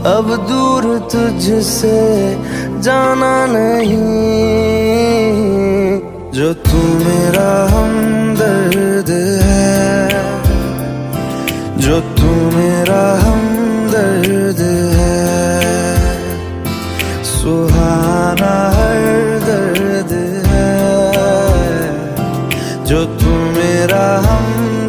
अब दूर तुझसे जाना नहीं। जो तू मेरा हमदर्द है, जो तू मेरा हमदर्द है, सुहाना हर दर्द है। जो तू मेरा हम